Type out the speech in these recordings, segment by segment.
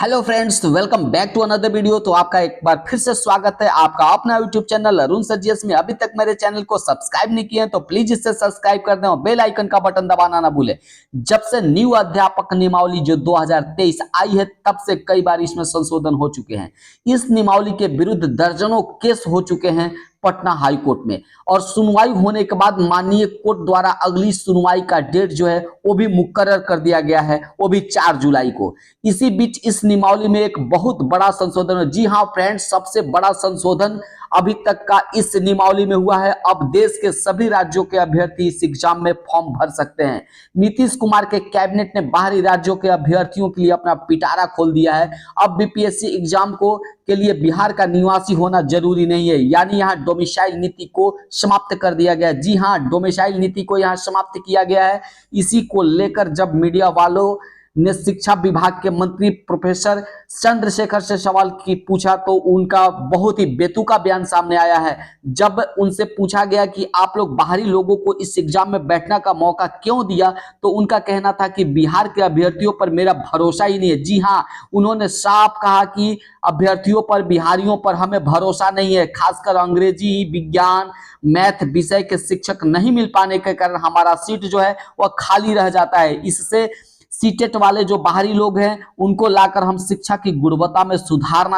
Hello friends, welcome back to another video. तो आपका एक बार फिर से स्वागत है आपका अपना YouTube channel Arun sir GS में। अभी तक मेरे चैनल को सब्सक्राइब नहीं किए हैं तो प्लीज इसे सब्सक्राइब कर दें और बेल आइकन का बटन दबाना ना भूलें। जब से न्यू अध्यापक नियमावली जो 2023 आई है तब से कई बार इसमें संशोधन हो चुके हैं। इस नियमावली के विरुद्ध दर्जनों केस हो चुके हैं पटना हाई कोर्ट में, और सुनवाई होने के बाद माननीय कोर्ट द्वारा अगली सुनवाई का डेट जो है वो भी मुकर्रर कर दिया गया है, वो भी 4 जुलाई को। इसी बीच इस नियमावली में एक बहुत बड़ा संशोधन है। जी हाँ फ्रेंड्स, सबसे बड़ा संशोधन अभी तक का इस नियमावली में हुआ है। अब देश के सभी राज्यों के अभ्यर्थी इस एग्जाम में फॉर्म भर सकते हैं। नीतीश कुमार के कैबिनेट ने बाहरी राज्यों के अभ्यर्थियों के लिए अपना पिटारा खोल दिया है। अब बीपीएससी एग्जाम को के लिए बिहार का निवासी होना जरूरी नहीं है, यानी यहाँ डोमिसाइल नीति को समाप्त कर दिया गया है। जी हाँ, डोमिसाइल नीति को यहाँ समाप्त किया गया है। इसी को लेकर जब मीडिया वालों ने शिक्षा विभाग के मंत्री प्रोफेसर चंद्रशेखर से सवाल की पूछा तो उनका बहुत ही बेतुका बयान सामने आया है। जब उनसे पूछा गया कि आप लोग बाहरी लोगों को इस एग्जाम में बैठने का मौका क्यों दिया, तो उनका कहना था कि बिहार के अभ्यर्थियों पर मेरा भरोसा ही नहीं है। जी हाँ, उन्होंने साफ कहा कि अभ्यर्थियों पर, बिहारियों पर हमें भरोसा नहीं है। खासकर अंग्रेजी, विज्ञान, मैथ विषय के शिक्षक नहीं मिल पाने के कारण हमारा सीट जो है वह खाली रह जाता है। इससे सीटेट वाले जो बाहरी लोग हैं उनको लाकर हम शिक्षा की गुणवत्ता में सुधार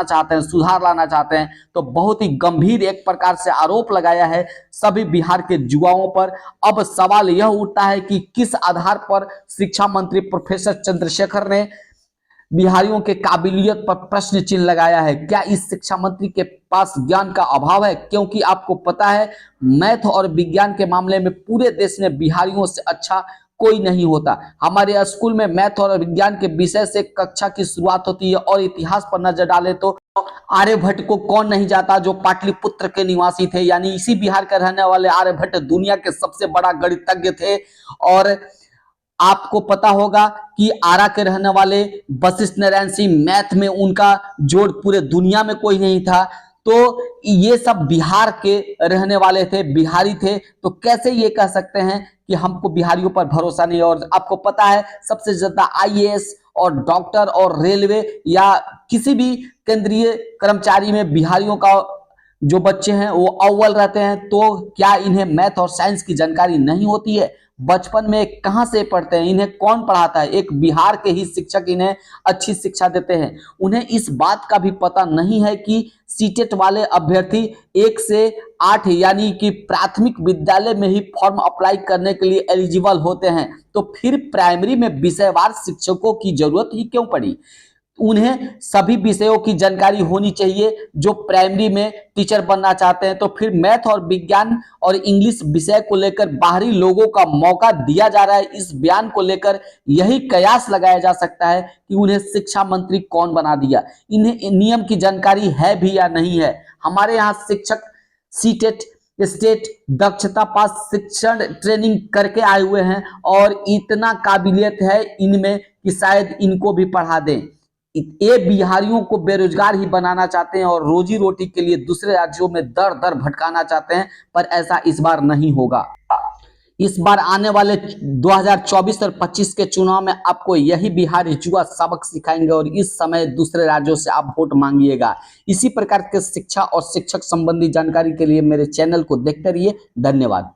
लाना चाहते हैं। तो बहुत ही गंभीर एक प्रकार से आरोप लगाया है सभी बिहार के युवाओं पर। अब सवाल यह उठता है कि किस आधार पर शिक्षा मंत्री प्रोफेसर चंद्रशेखर ने बिहारियों के काबिलियत पर प्रश्न चिन्ह लगाया है। क्या इस शिक्षा मंत्री के पास ज्ञान का अभाव है? क्योंकि आपको पता है मैथ और विज्ञान के मामले में पूरे देश में बिहारियों से अच्छा कोई नहीं होता। हमारे स्कूल में मैथ और विज्ञान के विषय से कक्षा की शुरुआत होती है, और इतिहास पर नजर डाले तो आर्यभट्ट को कौन नहीं जाता, जो पाटलिपुत्र के निवासी थे, यानी इसी बिहार के रहने वाले आर्यभट्ट दुनिया के सबसे बड़ा गणितज्ञ थे। और आपको पता होगा कि आरा के रहने वाले वशिष्ठ नारायण सिंह, मैथ में उनका जोड़ पूरे दुनिया में कोई नहीं था। तो ये सब बिहार के रहने वाले थे, बिहारी थे। तो कैसे ये कह सकते हैं कि हमको बिहारियों पर भरोसा नहीं है? और आपको पता है सबसे ज्यादा आईएएस और डॉक्टर और रेलवे या किसी भी केंद्रीय कर्मचारी में बिहारियों का जो बच्चे हैं वो अव्वल रहते हैं। तो क्या इन्हें मैथ और साइंस की जानकारी नहीं होती है? बचपन में कहां से पढ़ते हैं? इन्हें कौन पढ़ाता है? एक बिहार के ही शिक्षक इन्हें अच्छी शिक्षा देते हैं। उन्हें इस बात का भी पता नहीं है कि सीटेट वाले अभ्यर्थी 1 से 8 यानी कि प्राथमिक विद्यालय में ही फॉर्म अप्लाई करने के लिए एलिजिबल होते हैं। तो फिर प्राइमरी में विषयवार शिक्षकों की जरूरत ही क्यों पड़ी? उन्हें सभी विषयों की जानकारी होनी चाहिए जो प्राइमरी में टीचर बनना चाहते हैं। तो फिर मैथ और विज्ञान और इंग्लिश विषय को लेकर बाहरी लोगों का मौका दिया जा रहा है। इस बयान को लेकर यही कयास लगाया जा सकता है कि उन्हें शिक्षा मंत्री कौन बना दिया, इन्हें नियम की जानकारी है भी या नहीं है। हमारे यहाँ शिक्षक सीटेट स्टेट दक्षता पास शिक्षण ट्रेनिंग करके आए हुए हैं, और इतना काबिलियत है इनमें कि शायद इनको भी पढ़ा दें। ये बिहारियों को बेरोजगार ही बनाना चाहते हैं और रोजी रोटी के लिए दूसरे राज्यों में दर दर भटकाना चाहते हैं, पर ऐसा इस बार नहीं होगा। इस बार आने वाले 2024 और 25 के चुनाव में आपको यही बिहार युवा सबक सिखाएंगे, और इस समय दूसरे राज्यों से आप वोट मांगिएगा। इसी प्रकार के शिक्षा और शिक्षक संबंधी जानकारी के लिए मेरे चैनल को देखते रहिए। धन्यवाद।